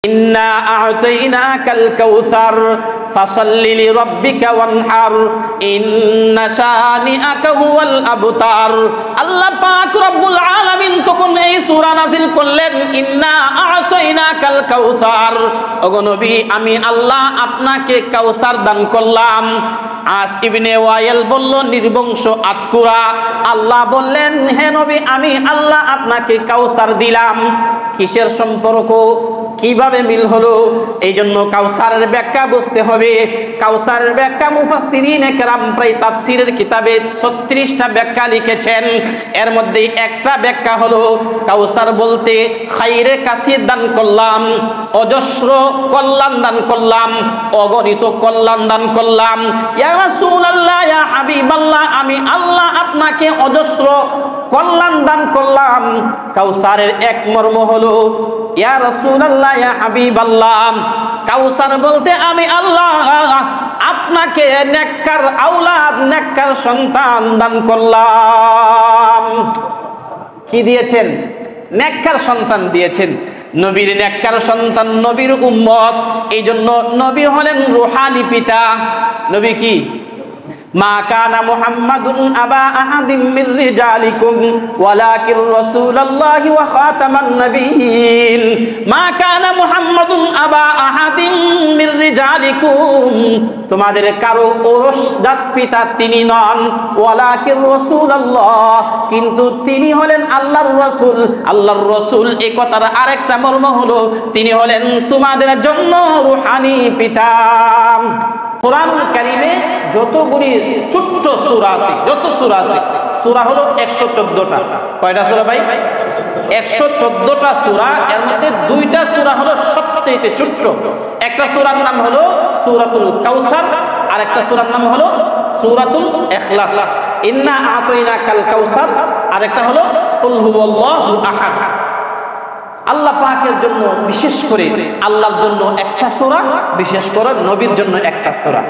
ইন্না আ'তাইনাকাল কাউসার ফাসাল্লি লিরাব্বিকা ওয়ানহার ইন্না শানিআকা হুয়াল আবতার। আল্লাহ পাক রব্বুল আলামিন তখন এই সূরা নাযিল করলেন, ইন্না আ'তাইনাকাল কাউসার, ওগো নবী আমি আল্লাহ আপনাকে কাউসার দান করলাম। আস ইবনে ওয়াইল বলল, নির্বংশ আতকুরা। আল্লাহ বললেন, হে নবী আমি আল্লাহ আপনাকে কাউসার দিলাম। কিসের সম্পর্ক, কিভাবে মিল হলো? এই জন্য কাউসারের ব্যাখ্যা বুঝতে হবে। কাউসারের ব্যাখ্যা মুফাসসিরিনে কেরাম প্রায় তাফসীরের কিতাবে 36টা ব্যাখ্যা লিখেছেন। এর মধ্যে একটা ব্যাখ্যা হলো কাউসার বলতে খাইরে কাসির দান করলাম, অজস্র কল্যাণ দান করলাম, অগণিত কল্যাণ দান করলাম। ইয়া রাসূলুল্লাহ, ইয়া হাবিবাল্লাহ, আমি আল্লাহ আপনাকে অজস্র কল্যাণ দান করলাম। কাউসারের এক মর্ম হলো, ইয়া রাসূলুল্লাহ, ইয়া হাবিবাল্লাহ, কাউসার বলতে আমি আল্লাহ আপনাকে নেককার আওলাদ, নেককার সন্তান দান করলাম। কি দিয়েছেন? নেককার সন্তান দিয়েছেন। নবীর নেককার সন্তান, নবীর উম্মত। এই জন্য নবী হলেন রূহানি পিতা। নবী কি? মা কানা মুহাম্মাদুন আবা আহাদিম মির রিজালিকুম ওয়ালাকির রাসূলুল্লাহি ওয়া খাতামান নাবিয়্যিন। মা কানা মুহাম্মাদুন আবা আহাদিম মির রিজালিকুম, তোমাদের কারো ঔরসজাত পিতা তিনি নন। ওয়ালাকির রাসূলুল্লাহ, কিন্তু তিনি হলেন আল্লাহর রাসূল। আল্লাহর রাসূল এই কথার আরেকটা মর্ম হলো তিনি হলেন তোমাদের জন্য রূহানি পিতা। কোরআনুল কারীমে যতগুলি ছোট্ট সূরা আছে, যত সূরা আছে, সূরা হলো 114টা। কয়টা সূরা ভাই? 114টা সূরা। এর মধ্যে দুইটা সূরা হলো সবচেয়ে ছোট্ট। একটা সূরার নাম হলো সূরাতুল কাউসার, আর একটা সূরার নাম হলো সূরাতুল ইখলাস। ইন্না আ'তাইনাকাল কাউসার, আর একটা হলো কুল হুয়াল্লাহু আহাদ। আল্লাহ পাকের জন্য বিশেষ করে আল্লাহর জন্য একটা সূরা, বিশেষ করে নবীর জন্য একটা সূরা।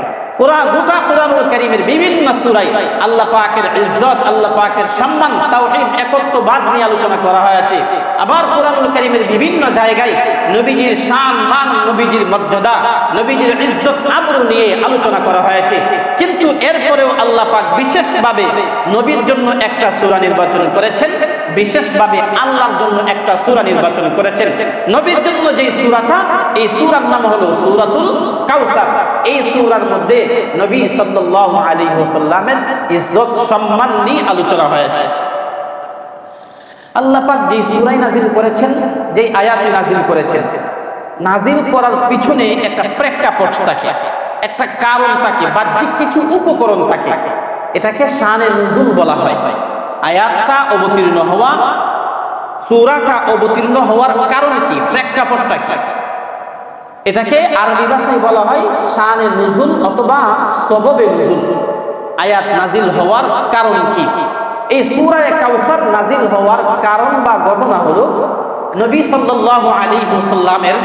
গোটা কোরআনুল কারীমের বিভিন্ন সূরায় আল্লাহ পাকের ইজ্জত, আল্লাহ পাকের সম্মান, তাওহীদ, একত্ববাদ নিয়ে আলোচনা করা হয়েছে। আবার কোরআনুল কারীমের বিভিন্ন জায়গায় নবীজির শান, মান, নবীজির মর্যাদা, নবীজির ইজ্জত আবরু নিয়ে আলোচনা করা হয়েছে। কিন্তু এরপরেও আল্লাহ পাক বিশেষভাবে নবীর জন্য একটা সূরা নির্বাচন করেছেন, বিশেষভাবে আল্লাহর জন্য একটা সূরা নির্বাচন করেছেন। নবীর জন্য যে সূরাটা, এই সূরার নাম হলো সূরাতুল কাউসার। এই সূরার মধ্যে নবী সাল্লাল্লাহু আলাইহি ওয়াসাল্লামের ইজ্জত সম্মান নিয়ে আলোচনা হয়েছে। আল্লাহ পাক যে সূরা নাযিল করেছেন, যে আয়াত নাযিল করেছেন, নাযিল করার পিছনে একটা প্রেক্ষাপট থাকে, একটা কারণ থাকে, বাহ্যিক কিছু উপকরণ থাকে। এটাকে শানে নুজুল বলা হয়। আয়াতটা অবতীর্ণ হওয়া, সূরাটা অবতীর্ণ হওয়ার কারণ কি, প্রেক্ষাপটটা কি, এটাকে আরবি ভাষায় বলা হয় শানে নুজুল অথবা সববে নুজুল। আয়াত নাজিল হওয়ার কারণ কি? এই সূরা কাউসার নাজিল হওয়ার কারণ বা ঘটনা হলো নবী সাল্লাল্লাহু আলাইহি ওয়াসাল্লামের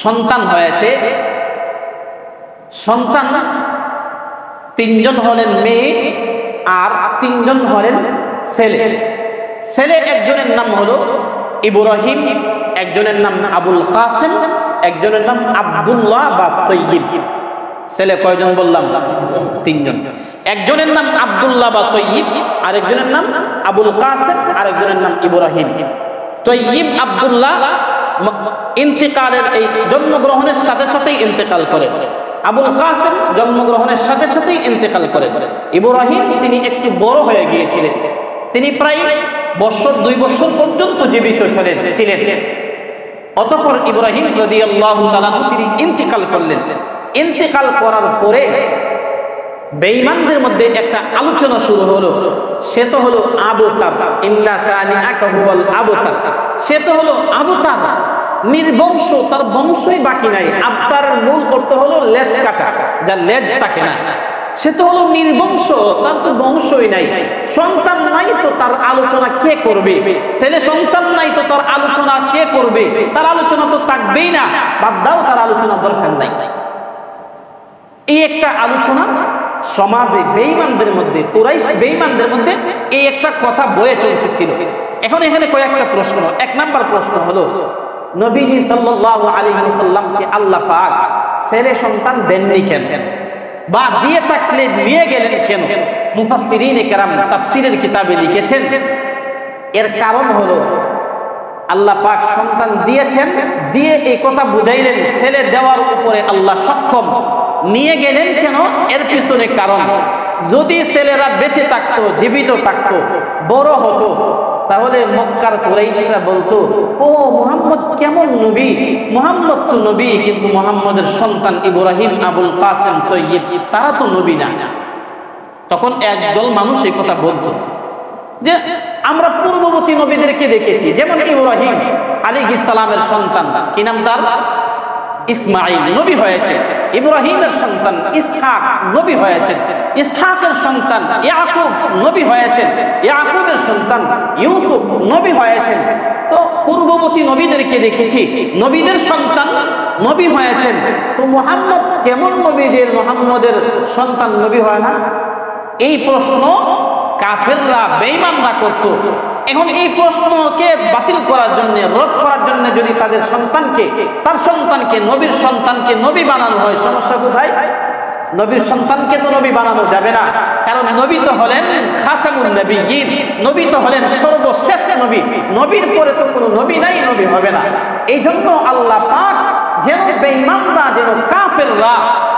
সন্তান হয়েছে। সন্তান তিনজন হলেন মেয়ে, আর তিনজন হলেন ছেলে। ছেলে একজনের নাম হলো ইব্রাহিম, একজনের নাম আবুল কাসেম, একজনের নাম আব্দুল্লাহ বা তৈয়িব। ছেলে কয়জন বললাম? তিনজন। একজনের নাম আব্দুল্লাহ বা তৈয়িব, আরেকজনের নাম আবুল কাসেম, আরেকজনের নাম ইব্রাহিম। তৈয়িব আব্দুল্লাহ ইন্তেকালের, এই জন্মগ্রহণের সাথে সাথেই ইন্তেকাল করে। আবুল কাসেম জন্মগ্রহণের সাথে সাথেই ইন্তেকাল করে। ইব্রাহিম তিনি একটু বড় হয়ে গিয়েছিলেন, তিনি প্রায় 2 বছর পর্যন্ত জীবিত ছিলেন। অতঃপর ইব্রাহিম রাদিয়াল্লাহু তাআলা তিনি ইন্তেকাল করলেন। ইন্তেকাল করার পরে বেঈমানদের মধ্যে একটা আলোচনা শুরু হলো। সে তো হলো আবতার, ইন্না শানিআকা হুয়াল আবতার। সে তো হলো আবতার, নির্বংশ, তার বংশই বাকি নাই। আবতার মূল অর্থ হলো লেজ কাটা, যার লেজ থাকে না। সে তো হলো নির্বংশ, তার তো বংশই নাই। সন্তান নাই তো তার আলোচনা কে করবে? ছেলে সন্তান নাই তো তার আলোচনা কে করবে? তার আলোচনা তো থাকবেই না, বাদ দাও, তার আলোচনা দরকার নাই। এই একটা আলোচনা সমাজে বেঈমানদের মধ্যে, কুরাইশ বেঈমানদের মধ্যে এই একটা কথা বয়ে চলতেছিল। এখন এখানে কয়েকটা প্রশ্ন। 1 নাম্বার প্রশ্ন হলো নবীজি সাল্লাল্লাহু আলাইহি ওয়াসাল্লামকে আল্লাহ পাক ছেলে সন্তান দেননি কেন, বা দিয়ে থাকলে নিয়ে গেলেন কেন? মুফাসসিরিনে কেরাম তাফসীরের কিতাবে লিখেছেন, এর কারণ হলো আল্লাহ পাক সন্তান দিয়েছেন, দিয়ে এই কথা বুঝাইলেন ছেলে দেওয়ার উপরে আল্লাহ সক্ষম। নিয়ে গেলেন কেন? এর পিছনে কারণ, যদি ছেলেরা বেঁচে থাকতো, জীবিত থাকতো, বড় হতো, তাহলে মক্কার কুরাইশরা বলতো, ও মুহাম্মদ কেমন নবী, মুহাম্মদ তো নবী, কিন্তু মুহাম্মদের সন্তান ইব্রাহিম, আবুল কাসেম, তৈয়ব, তারা তো নবী না। তখন একদল মানুষ এই কথা বলতো যে আমরা পূর্ববর্তী নবীদেরকে দেখেছি, যেমন ইব্রাহিম আলাইহিস সালামের সন্তান, কি নাম তার? ইসমাঈল নবী হয়েছে। ইব্রাহিমের সন্তান ইসহাক নবী হয়েছে। ইসহাকের সন্তান ইয়াকুব নবী হয়েছে। ইয়াকুবের সন্তান ইউসুফ নবী হয়েছে। তো পূর্ববর্তী নবীদেরকে দেখেছি, নবীদের সন্তান নবী হয়েছেন। তো মুহাম্মদ কেমন নবী যে মুহাম্মদের সন্তান নবী হয় না? এই প্রশ্ন কাফেররা, বেঈমানরা করত। এখন এই প্রশ্নকে বাতিল করার জন্য, রদ করার জন্য যদি তাদের সন্তানকে, তার সন্তানকে, নবীর সন্তানকে নবী বানানো হয়, সমস্যা কোথায়? নবীর সন্তানকে তো নবী বানানো যাবে না, কারণ নবী তো হলেন খাতামুন নবিয়্যিন, নবী তো হলেন সর্বশেষ নবী, নবীর পরে তো কোনো নবী নাই, নবী হবে না। এই জন্য আল্লাহ পাক যেন বেঈমানরা, যেন কাফেররা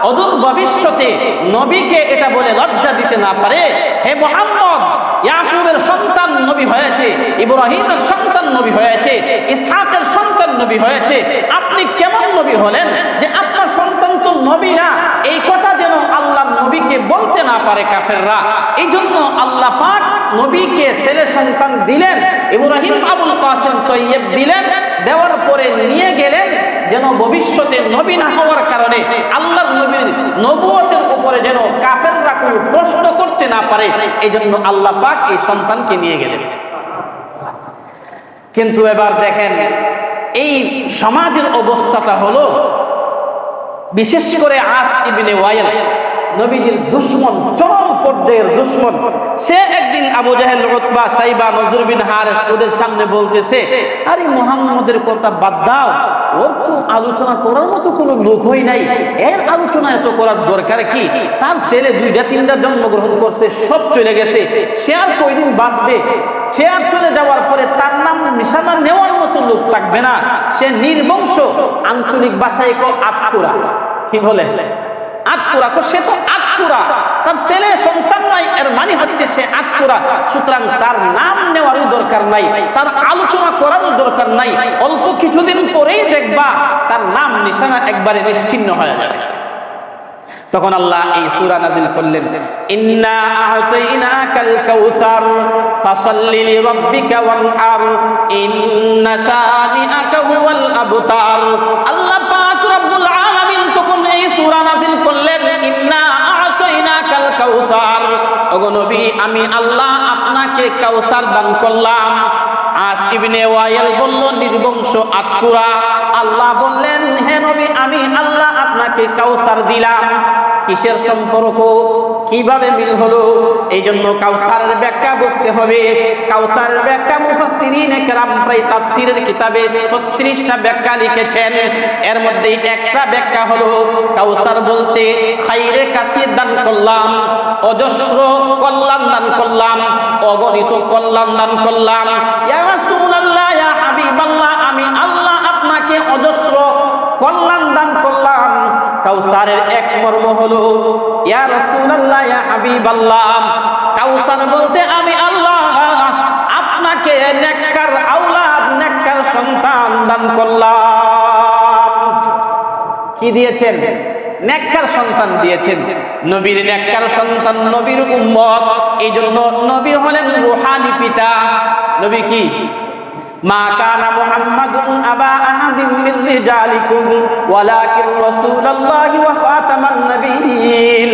অদূর ভবিষ্যতে নবীকে এটা বলে লজ্জা দিতে না পারে, হে মুহাম্মদ ইয়াকুবের সন্তান নবী হয়েছে, ইব্রাহিমের সন্তান নবী হয়েছে, ইসহাকের সন্তান নবী হয়েছে, আপনি কেমন নবী হলেন যে আপনার সন্তান তো নবী না, এই কথা যেন আল্লাহর নবীকে বলতে না পারে কাফেররা। এই জন্য আল্লাহ পাক নবীকে ছেলে সন্তান দিলেন, ইব্রাহিম, আবুল কাসেম, তৈয়ব দিলেন, দেওয়ার পরে নিয়ে গেলেন যেন ভবিষ্যতে নবী না হওয়ার কারণে আল্লাহর নবীর নবুয়তের উপরে যেন কাফেররা কোনো প্রশ্ন করতে না পারে, এই জন্য আল্লাহ পাক এই সন্তানকে নিয়ে গেলেন। কিন্তু এবার দেখেন এই সমাজের অবস্থাটা হলো, বিশেষ করে আস ইবনে ওয়াইল নবীজির দুশমন, চরম পর্যায়ের দুশমন, সে একদিন আবু জাহেল, উতবা, সাইবা, নজর বিন হারিস ওদের সামনে বলতেছে, আরে মুহাম্মদের কথা বাদ দাও, ওর তো আলোচনা করার মতো কোনো লোক হই নাই, এর আলোচনা এত করার দরকার কি? তার ছেলে 2টা-3টা জন্মগ্রহণ করছে, সব চলে গেছে, সে আর কয়দিন বাঁচবে? সে আর চলে যাওয়ার পরে তার নাম নিশানা নেওয়ার মতো লোক থাকবে না, সে নির্বংশ। আঞ্চলিক ভাষায় আটকুরা, কি বলে? আটকুরা, সে তো আটকুরা, তার ছেলে সন্তান নাই, এর মানে হচ্ছে সে আটকুরা। সুতরাং তার নাম নেওয়ারও দরকার নাই, তার আলোচনা করারও দরকার নাই, অল্প কিছুদিন পরেই দেখবা তার নাম নিশানা একবারে নিশ্চিহ্ন হয়ে যাবে। তখন আল্লাহ এই সূরা নাযিল করলেন, ইন্না আ'তাইনাকাল কাউসার ফাসাল্লি লিরাব্বিকা ওয়ানহার ইন্না শানিআকা হুয়াল আবতার। আল্লাহ পাক রব্বুল আলামিন তখন এই সূরা নাযিল করলেন, ইন্না আ'তাইনাকাল কাউসার, ওগো নবী আমি আল্লাহ আপনাকে কাউসার দান করলাম। আস ইবনে ওয়াইল বলল, নির্বংশ আটকুরা। আল্লাহ বললেন, হে নবী আমি আল্লাহ আপনাকে কাউসার দিলাম। কিসের সম্পর্ক, কিভাবে মিল হলো? এই জন্য কাউসারের ব্যাখ্যা বুঝতে হবে। কাউসারের ব্যাখ্যা মুফাসসিরিনে কেরাম প্রায় তাফসীরের কিতাবে 36টা ব্যাখ্যা লিখেছেন। এর মধ্যে একটা ব্যাখ্যা হলো, কাউসার বলতে খাইরে কাসির দান করলাম, অজস্র কল্যাণ দান করলাম, অগণিত কল্যাণ দান করলাম। ইয়া রাসূলুল্লাহ, ইয়া হাবিবাল্লাহ, আমি আল্লাহ আপনাকে অজস্র কল্যাণ দান করলাম। কাউসারের এক মর্ম হলো, ইয়া রাসূলুল্লাহ, ইয়া হাবিবাল্লাহ, কাউসার বলতে আমি আল্লাহ আপনাকে নেককার আওলাদ, নেককার সন্তান দান করলাম। কি দিয়েছেন? নেককার সন্তান দিয়েছেন। নবীর নেককার সন্তান, নবীর উম্মত। এই জন্য নবী হলেন রূহানি পিতা। নবী কি? মা কানা মুহাম্মাদুন আবা আহাদিন মিন রিজালিকুম ওয়ালাকিন রাসূলুল্লাহি ওয়া খাতামান নাবিয়্যিন।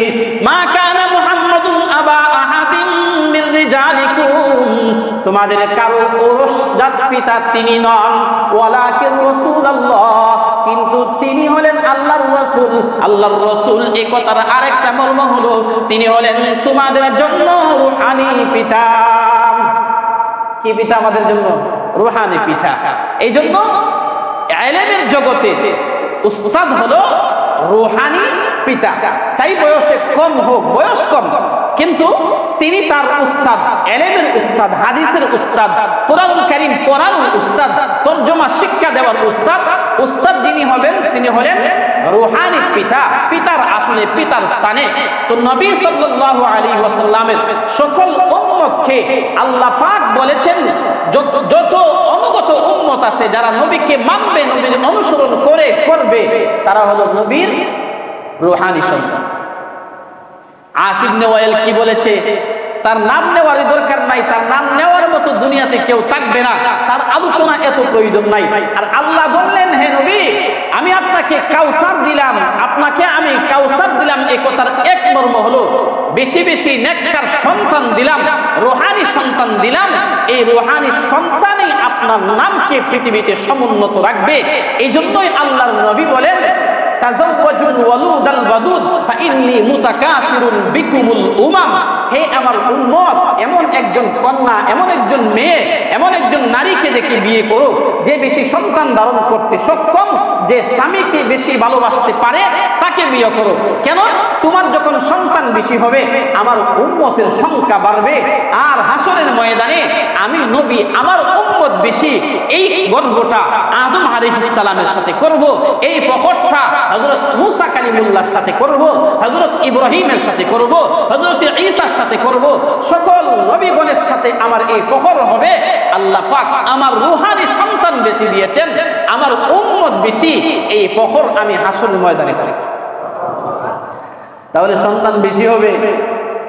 মা কানা মুহাম্মাদুন আবা আহাদিন মিন রিজালিকুম, তোমাদের কারো পুরুষজাত পিতা তিনি নন। ওয়ালাকিন রাসূলুল্লাহ, কিন্তু তিনি হলেন আল্লাহর রাসূল। আল্লাহর রাসূল এই কথার আরেকটা মর্ম হলো, তিনি হলেন তোমাদের জন্য রূহানি পিতা। কি পিতা আমাদের জন্য? রূহানি পিতা। এই জন্য ইলমের জগতে উস্তাদ হলো রূহানি পিতা, চাই বয়সে কম হোক, বয়স কম, কিন্তু তিনি তার উস্তাদ, ইলমের উস্তাদ, হাদিসের উস্তাদ, কোরআনুল কারীম পড়ানোর উস্তাদ, তরজমা শিক্ষা দেওয়ার উস্তাদ। উস্তাদ যিনি হবেন তিনি হলেন রূহানি পিতা, পিতার আসলে পিতার স্থানে। তো নবী সাল্লাল্লাহু আলাইহি ওয়াসাল্লামের সকল উম্মতকে আল্লাহ পাক বলেছেন যত অনুগত উম্মত আছে যারা নবীকে মানবে, নবীর অনুসরণ করবে, তারা হলো নবীর রূহানি সন্তান। আসিফ ইবনে ওয়াইল কি বলেছে? তার নাম নেওয়ার দরকার নাই, তার নাম নেওয়ার মতো দুনিয়াতে কেউ থাকবে না, তার আলোচনা এত প্রয়োজন নাই। আর আল্লাহ বললেন, হে নবী, আমি আপনাকে কাউসার দিলাম, আপনাকে আমি কাউসার দিলাম। এই কথার এক মর্ম হলো বেশি বেশি নেককার সন্তান দিলাম, রূহানি সন্তান দিলাম। এই রূহানি সন্তানই আপনার নামকে পৃথিবীতে সমুন্নত রাখবে। এই জন্যই আল্লাহর নবী বলেন, তাজাওয়াজুল ওয়ালুদাল বাদুদ ফাইন্নী মুতাকাসিরুন বিকুমুল উমাম। হে আমার উম্মত, এমন একজন কন্যা, এমন একজন মেয়ে, এমন একজন নারীকে দেখে বিয়ে করো যে বেশি সন্তান ধারণ করতে সক্ষম, যে স্বামীকে বেশি ভালোবাসতে পারে, তাকে বিয়ে করো। কেন? তোমার যখন সন্তান বেশি হবে, আমার উম্মতের সংখ্যা বাড়বে, আর হাসরের ময়দানে আমি নবী, আমার উম্মত বেশি, এই গর্বটা আদম আলাইহিস সালামের সাথে করব, এই ফখরটা হযরত মূসা কালিমুল্লাহর সাথে করব, হযরত ইব্রাহিমের সাথে করব, হযরত ঈসার সাথে করব, সকল নবীগণের সাথে আমার এই ফখর হবে। আল্লাহ পাক আমার রূহানি সন্তান বেশি দিয়েছেন, আমার উম্মত বেশি, এই ফখর আমি হাসরের ময়দানে করি। তাহলে সন্তান বেশি হবে,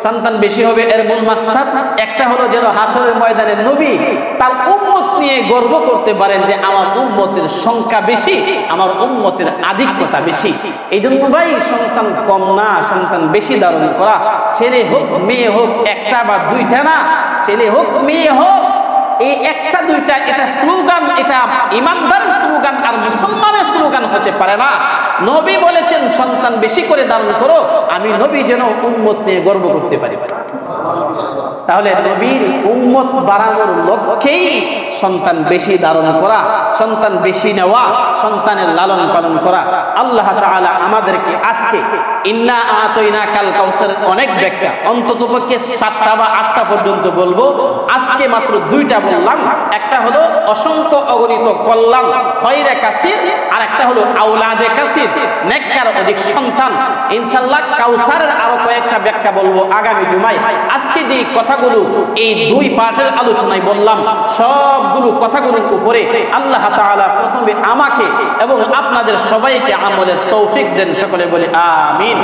সন্তান বেশি হবে এর মূল মাকসাদ একটা হলো যেন হাসরের ময়দানে নবী তার উম্মত নিয়ে গর্ব করতে পারেন যে আমার উম্মতের সংখ্যা বেশি, আমার উম্মতের আধিক্যতা বেশি। এই জন্য ভাই সন্তান কম না, সন্তান বেশি ধারণ করা, ছেলে হোক মেয়ে হোক, একটা বা দুইটা না, ছেলে হোক মেয়ে হোক, এই একটা দুইটা এটা স্লোগান, এটা ইমানদারের স্লোগান আর মুসলমানের স্লোগান হতে পারে না। নবী বলেছেন সন্তান বেশি করে ধারণ করো, আমি নবী যেন উম্মত নিয়ে গর্ব করতে পারি। তাহলে নবীর উম্মত বাড়ানোর লক্ষ্যেই সন্তান বেশি ধারণ করা, সন্তান বেশি নেওয়া, সন্তানের লালন পালন করা। আল্লাহ তাআলা আমাদেরকে আজকে ইন্না আতাইনাকাল কাউসার অনেক ব্যাখ্যা, অন্ততপক্ষে 7টা বা 8টা পর্যন্ত বলবো, আজকে মাত্র 2টা বললাম। একটা হলো অসংখ্য অগণিত কল্যাণ, খয়রে কাসির, আর একটা হলো আওলাদে কাসির, নেককার অধিক সন্তান। ইনশাআল্লাহ কাউসারের আরো কয়েকটা ব্যাখ্যা বলবো আগামী জুমায়। আজকে যে কথাগুলো এই 2 পাঠের আলোচনায় বললাম, সবগুলো কথাগুলোর উপরে আল্লাহ তাআলা প্রথমে আমাকে এবং আপনাদের সবাইকে আমলের তৌফিক দেন। সকলে বলি আমিন।